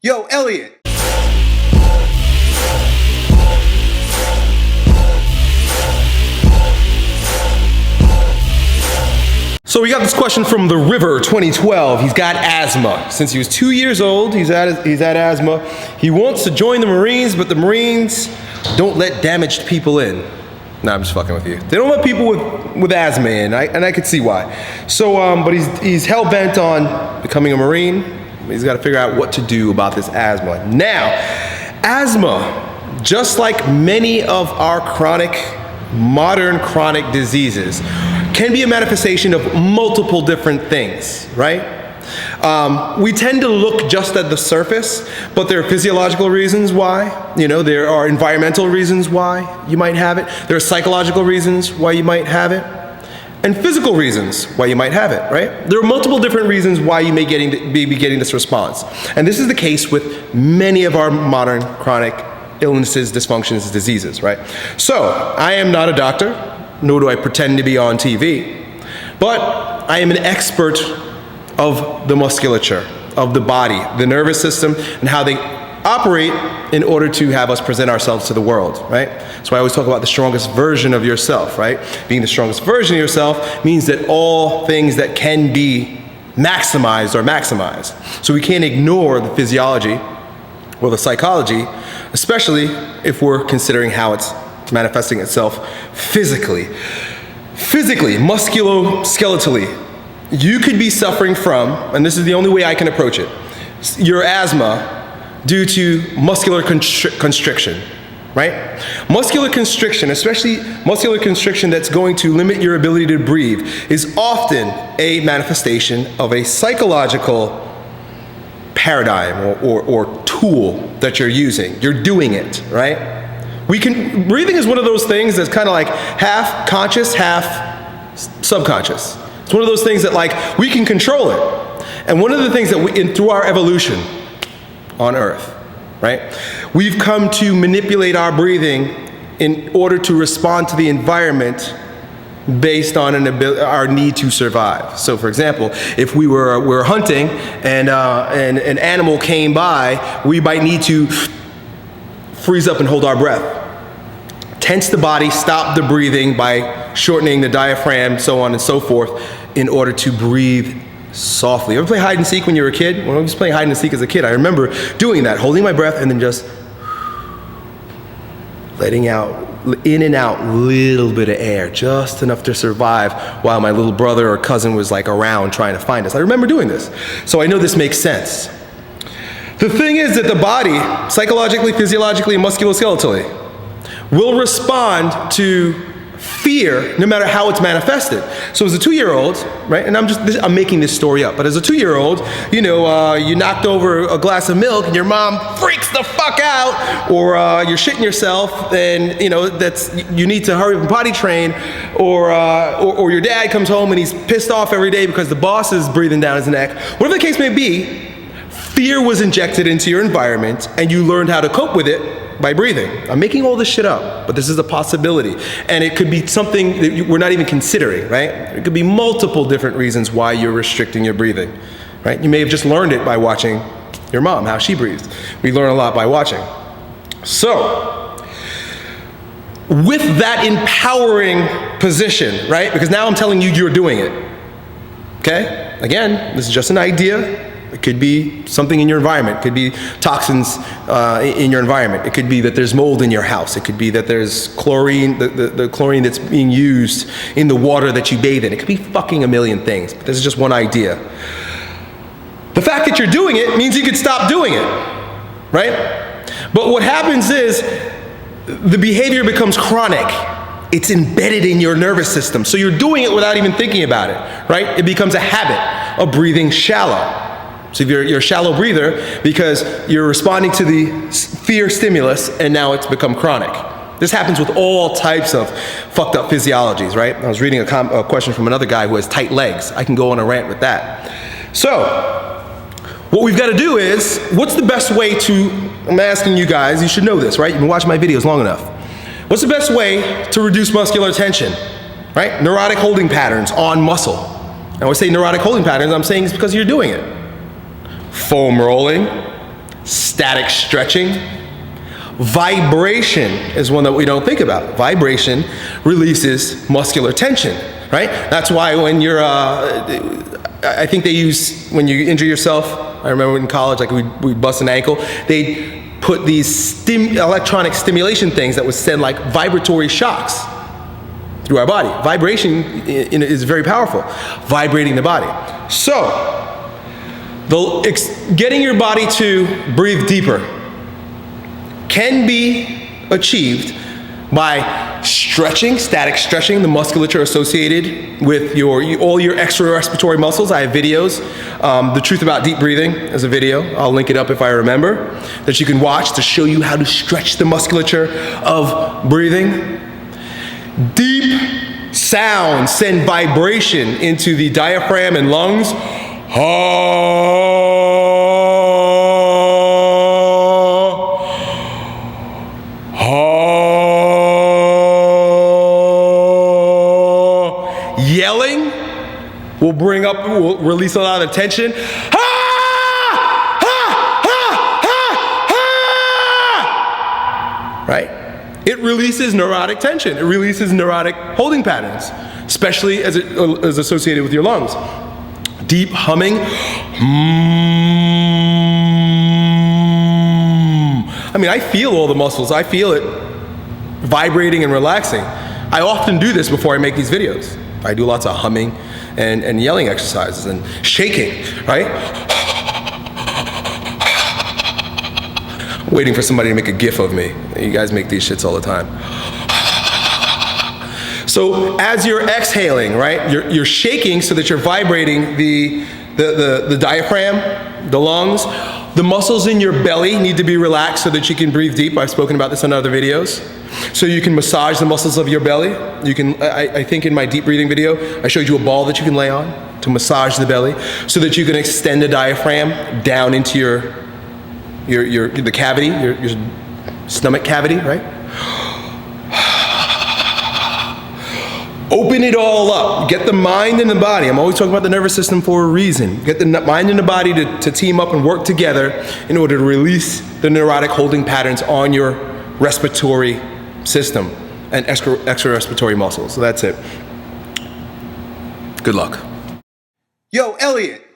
Yo, Elliot. So we got this question from The River 2012. He's got asthma. Since he was 2 years old, he's had asthma. He wants to join the Marines, but the Marines don't let damaged people in. Nah, I'm just fucking with you. They don't let people with asthma in, and I could see why. So, but he's hell-bent on becoming a Marine. He's got to figure out what to do about this asthma. Now, asthma, just like many of our modern chronic diseases, can be a manifestation of multiple different things, right? We tend to look just at the surface, but there are physiological reasons why. There are environmental reasons why you might have it. There are psychological reasons why you might have it. And physical reasons why you might have it, right? There are multiple different reasons why you may be getting this response. And this is the case with many of our modern chronic illnesses, dysfunctions, diseases, right? So, I am not a doctor, nor do I pretend to be on TV, but I am an expert of the musculature, of the body, the nervous system, and how they operate in order to have us present ourselves to the world, right? So I always talk about the strongest version of yourself, right? Being the strongest version of yourself means that all things that can be maximized are maximized. So we can't ignore the physiology or the psychology, especially if we're considering how it's manifesting itself physically. Physically, musculoskeletally, you could be suffering from, and this is the only way I can approach it, your asthma due to muscular constriction, right? Muscular constriction, especially muscular constriction that's going to limit your ability to breathe, is often a manifestation of a psychological paradigm or tool that you're using. You're doing it, right? Breathing is one of those things that's kind of like half conscious, half subconscious. It's one of those things that we can control it. And one of the things that through our evolution on Earth, right, we've come to manipulate our breathing in order to respond to the environment based on our need to survive. So, for example, if we were hunting and an animal came by, we might need to freeze up and hold our breath. Tense the body, stop the breathing by shortening the diaphragm, so on and so forth, in order to breathe softly. You ever play hide and seek when you were a kid? When I was playing hide and seek as a kid, I remember doing that, holding my breath and then just letting out, in and out, little bit of air, just enough to survive while my little brother or cousin was around trying to find us. I remember doing this. So I know this makes sense. The thing is that the body, psychologically, physiologically, and musculoskeletally, will respond to fear no matter how it's manifested. So as a 2-year-old, right, and I'm making this story up, but as a 2-year-old, you knocked over a glass of milk and your mom freaks the fuck out, or you're shitting yourself and you need to hurry up and potty train, or your dad comes home and he's pissed off every day because the boss is breathing down his neck. Whatever the case may be, fear was injected into your environment and you learned how to cope with it by breathing. I'm making all this shit up, but this is a possibility. And it could be something that we're not even considering, right? It could be multiple different reasons why you're restricting your breathing, right? You may have just learned it by watching your mom, how she breathes. We learn a lot by watching. So, with that empowering position, right? Because now I'm telling you you're doing it, okay? Again, this is just an idea. It could be something in your environment. It could be toxins in your environment. It could be that there's mold in your house. It could be that there's chlorine, the chlorine that's being used in the water that you bathe in. It could be fucking a million things, but this is just one idea. The fact that you're doing it means you could stop doing it, right? But what happens is the behavior becomes chronic. It's embedded in your nervous system. So you're doing it without even thinking about it, right? It becomes a habit of breathing shallow. So if you're a shallow breather because you're responding to the fear stimulus and now it's become chronic. This happens with all types of fucked up physiologies, right? I was reading a question from another guy who has tight legs. I can go on a rant with that. So, what we've got to do is, what's the best way I'm asking you guys, you should know this, right? You've been watching my videos long enough. What's the best way to reduce muscular tension, right? Neurotic holding patterns on muscle. And when I say neurotic holding patterns, I'm saying it's because you're doing it. Foam rolling, static stretching. Vibration is one that we don't think about. Vibration releases muscular tension, right? That's why when you're, I think they use, when you injure yourself, I remember in college, like we'd bust an ankle, they put these electronic stimulation things that would send like vibratory shocks through our body. Vibration is very powerful, vibrating the body. So, getting your body to breathe deeper can be achieved by stretching, static stretching, the musculature associated with all your extra respiratory muscles. I have videos. The Truth About Deep Breathing is a video. I'll link it up if I remember, that you can watch to show you how to stretch the musculature of breathing. Deep sounds send vibration into the diaphragm and lungs. Yelling will release a lot of tension. Right? It releases neurotic tension. It releases neurotic holding patterns, especially as it is associated with your lungs. Deep humming. I mean, I feel all the muscles. I feel it vibrating and relaxing. I often do this before I make these videos. I do lots of humming and yelling exercises and shaking, right? Waiting for somebody to make a GIF of me. You guys make these shits all the time. So as you're exhaling, right, you're shaking so that you're vibrating the diaphragm, the lungs. The muscles in your belly need to be relaxed so that you can breathe deep. I've spoken about this in other videos. So you can massage the muscles of your belly. You can, I think in my deep breathing video, I showed you a ball that you can lay on to massage the belly so that you can extend the diaphragm down into the cavity, your stomach cavity, right? Open it all up. Get the mind and the body. I'm always talking about the nervous system for a reason. Get the mind and the body to team up and work together in order to release the neurotic holding patterns on your respiratory system and extra respiratory muscles. So that's it. Good luck. Yo, Elliot.